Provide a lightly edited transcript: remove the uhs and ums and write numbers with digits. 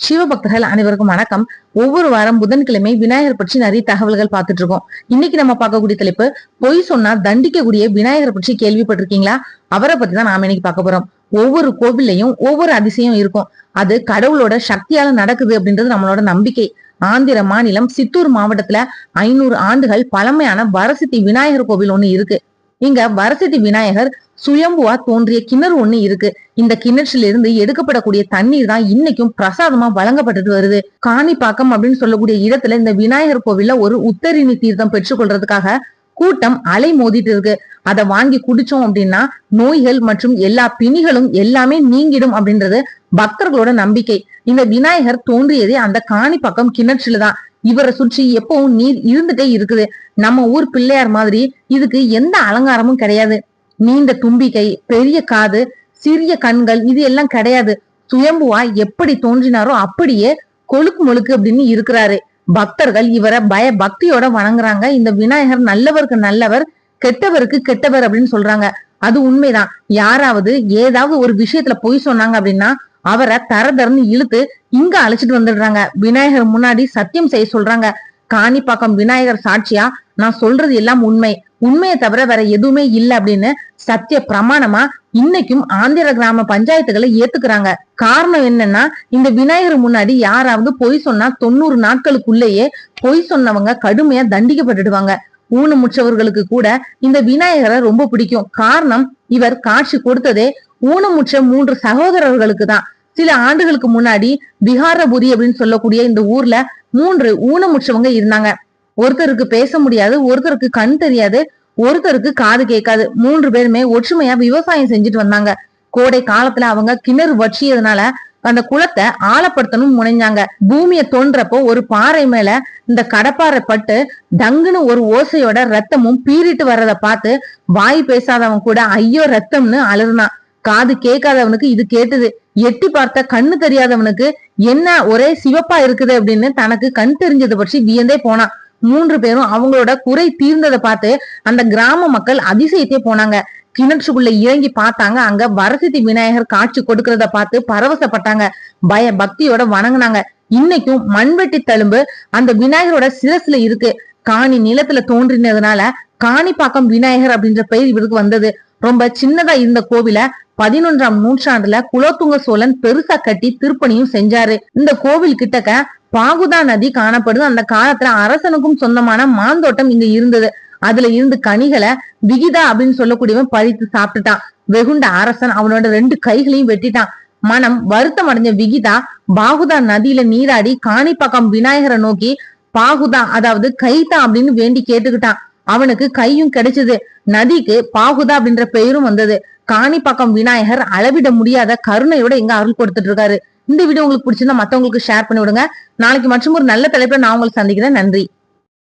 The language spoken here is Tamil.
சிவபக்தர்கள் அனைவருக்கும் வணக்கம். ஒவ்வொரு வாரம் புதன்கிழமை விநாயகர் பற்றி நிறைய தகவல்கள் பார்த்துட்டு இருக்கோம். இன்னைக்கு நம்ம பார்க்கக்கூடிய தலைப்பு, பொய் சொன்னா தண்டிக்கக்கூடிய விநாயகர் பற்றி கேள்விப்பட்டிருக்கீங்களா? அவரை பத்தி தான் நாம இன்னைக்கு பார்க்க போறோம். ஒவ்வொரு கோவில்லையும் ஒவ்வொரு அதிசயம் இருக்கும். அது கடவுளோட சக்தியால நடக்குது அப்படின்றது நம்மளோட நம்பிக்கை. ஆந்திர மாநிலம் சித்தூர் மாவட்டத்துல 500 ஆண்டுகள் பழமையான வரசித்தி விநாயகர் கோவில் ஒண்ணு இருக்கு. இங்க வரசித்தி விநாயகர் சுயம்புவா தோன்றிய கிணறு ஒண்ணு இருக்கு. இந்த கிணற்றில இருந்து எடுக்கப்படக்கூடிய தண்ணீர் தான் இன்னைக்கும் பிரசாதமா வழங்கப்பட்டு வருது. காணிப்பாக்கம் அப்படின்னு சொல்லக்கூடிய இடத்துல இந்த விநாயகர் கோவில்ல ஒரு உத்தரிணி தீர்த்தம் பெற்றுக்கொள்றதுக்காக கூட்டம் அலை மோதிட்டு இருக்கு. அதை வாங்கி குடிச்சோம் அப்படின்னா நோய்கள் மற்றும் எல்லா பிணிகளும் எல்லாமே நீங்கிடும் அப்படின்றது பக்தர்களோட நம்பிக்கை. இந்த விநாயகர் தோன்றியதே அந்த காணிப்பாக்கம் கிணற்றுலதான். இவரை சுற்றி எப்பவும் நீர் இருந்துட்டே இருக்குது. நம்ம ஊர் பிள்ளையார் மாதிரி இதுக்கு எந்த அலங்காரமும் கிடையாது. நீண்ட தும்பிக்கை, பெரிய காது, சிறிய கண்கள், இது எல்லாம் கிடையாது. சுயம்புவா எப்படி தோன்றினாரோ அப்படியே கொழுக்கு மொழுக்கு அப்படின்னு இருக்கிறாரு. பக்தர்கள் இவரை பக்தியோட வணங்குறாங்க. இந்த விநாயகர் நல்லவருக்கு நல்லவர், கெட்டவருக்கு கெட்டவர் அப்படின்னு சொல்றாங்க. அது உண்மைதான். யாராவது ஏதாவது ஒரு விஷயத்துல பொய் சொன்னாங்க அப்படின்னா அவரை தரதரன்னு இழுத்து இங்க அழைச்சிட்டு வந்துடுறாங்க. விநாயகர் முன்னாடி சத்தியம் செய்ய சொல்றாங்க. காணிப்பாக்கம் விநாயகர் சாட்சியா நான் சொல்றது எல்லாம் உண்மை, உண்மையை தவிர வேற எதுவுமே இல்லை அப்படின்னு சத்திய பிரமாணமா இன்னைக்கும் ஆந்திர கிராம பஞ்சாயத்துகளை ஏத்துக்கிறாங்க. காரணம் என்னன்னா, இந்த விநாயகர் முன்னாடி யாராவது பொய் சொன்னா 90 நாட்களுக்குள்ளேயே பொய் சொன்னவங்க கடுமையா தண்டிக்கப்பட்டுடுவாங்க. ஊனமுற்றவர்களுக்கு கூட இந்த விநாயகரை ரொம்ப பிடிக்கும். காரணம், இவர் காட்சி கொடுத்ததே ஊனமுற்ற 3 சகோதரர்களுக்கு தான். சில ஆண்டுகளுக்கு முன்னாடி விஹாரபுரி அப்படின்னு சொல்லக்கூடிய இந்த ஊர்ல 3 ஊனமுற்றவங்க இருந்தாங்க. ஒருத்தருக்கு பேச முடியாது, ஒருத்தருக்கு கண் தெரியாது, ஒருத்தருக்கு காது கேட்காது. 3 பேருமே ஒற்றுமையா விவசாயம் செஞ்சுட்டு வந்தாங்க. கோடை காலத்துல அவங்க கிணறு வற்றியதுனால அந்த குளத்தை ஆழப்படுத்தணும் முனைஞ்சாங்க. பூமியை தோன்றப்போ ஒரு பாறை மேல இந்த கடப்பாறை பட்டு டங்குன்னு ஒரு ஓசையோட ரத்தமும் பீறிட்டு வர்றத பார்த்து வாய் பேசாதவன் கூட ஐயோ ரத்தம்னு அலறுனான். காது கேட்காதவனுக்கு இது கேட்டது. எட்டி பார்த்த கண்ணு தெரியாதவனுக்கு என்ன ஒரே சிவப்பா இருக்குது அப்படின்னு தனக்கு கண் தெரிஞ்சதை பற்றி வியந்தே போனான். 3 பேரும் அவங்களோட குறை தீர்ந்ததை பார்த்து அந்த கிராம மக்கள் அதிசயத்தே போனாங்க. கிணற்றுக்குள்ள இறங்கி பார்த்தாங்க. அங்க வரசித்தி விநாயகர் காட்சி கொடுக்கறத பார்த்து பரவசப்பட்டாங்க. பக்தியோட வணங்குனாங்க. இன்னைக்கும் மண்வெட்டி தழும்பு அந்த விநாயகரோட சிரசுல இருக்கு. காணி நிலத்துல தோன்றினதுனால காணிப்பாக்கம் விநாயகர் அப்படின்ற பெயர் இவருக்கு வந்தது. ரொம்ப சின்னதா இருந்த கோவில 11ஆம் நூற்றாண்டுல குலோத்துங்க சோழன் பெருசா கட்டி திருப்பணியும் செஞ்சாரு. இந்த கோவில் கிட்டக்க பாகுதா நதி காணப்படுது. அந்த காலத்துல அரசனுக்கும் சொந்தமான மாந்தோட்டம் இங்க இருந்தது. அதுல இருந்து கனிகளை விகிதா அப்படின்னு சொல்லக்கூடியவன் பறித்து சாப்பிட்டுட்டான். வெகுண்ட அரசன் அவனோட 2 கைகளையும் வெட்டிட்டான். மனம் வருத்தம் அடைஞ்ச விகிதா பாகுதா நதியில நீராடி காணிப்பாக்கம் விநாயகரை நோக்கி பாகுதா, அதாவது கைதா அப்படின்னு வேண்டி கேட்டுக்கிட்டான். அவனுக்கு கையும் கிடைச்சது. நதிக்கு பாகுதா அப்படின்ற பெயரும் வந்தது. காணிப்பாக்கம் விநாயகர் அளவிட முடியாத கருணையோட எங்க அருள் கொடுத்துட்டு இருக்காரு. இந்த வீடியோ உங்களுக்கு பிடிச்சிருந்தா மத்தவங்களுக்கு ஷேர் பண்ணி விடுங்க. நாளைக்கு மற்றும் ஒரு நல்ல தலைப்புல நான் உங்களுக்கு சந்திக்கிறேன். நன்றி.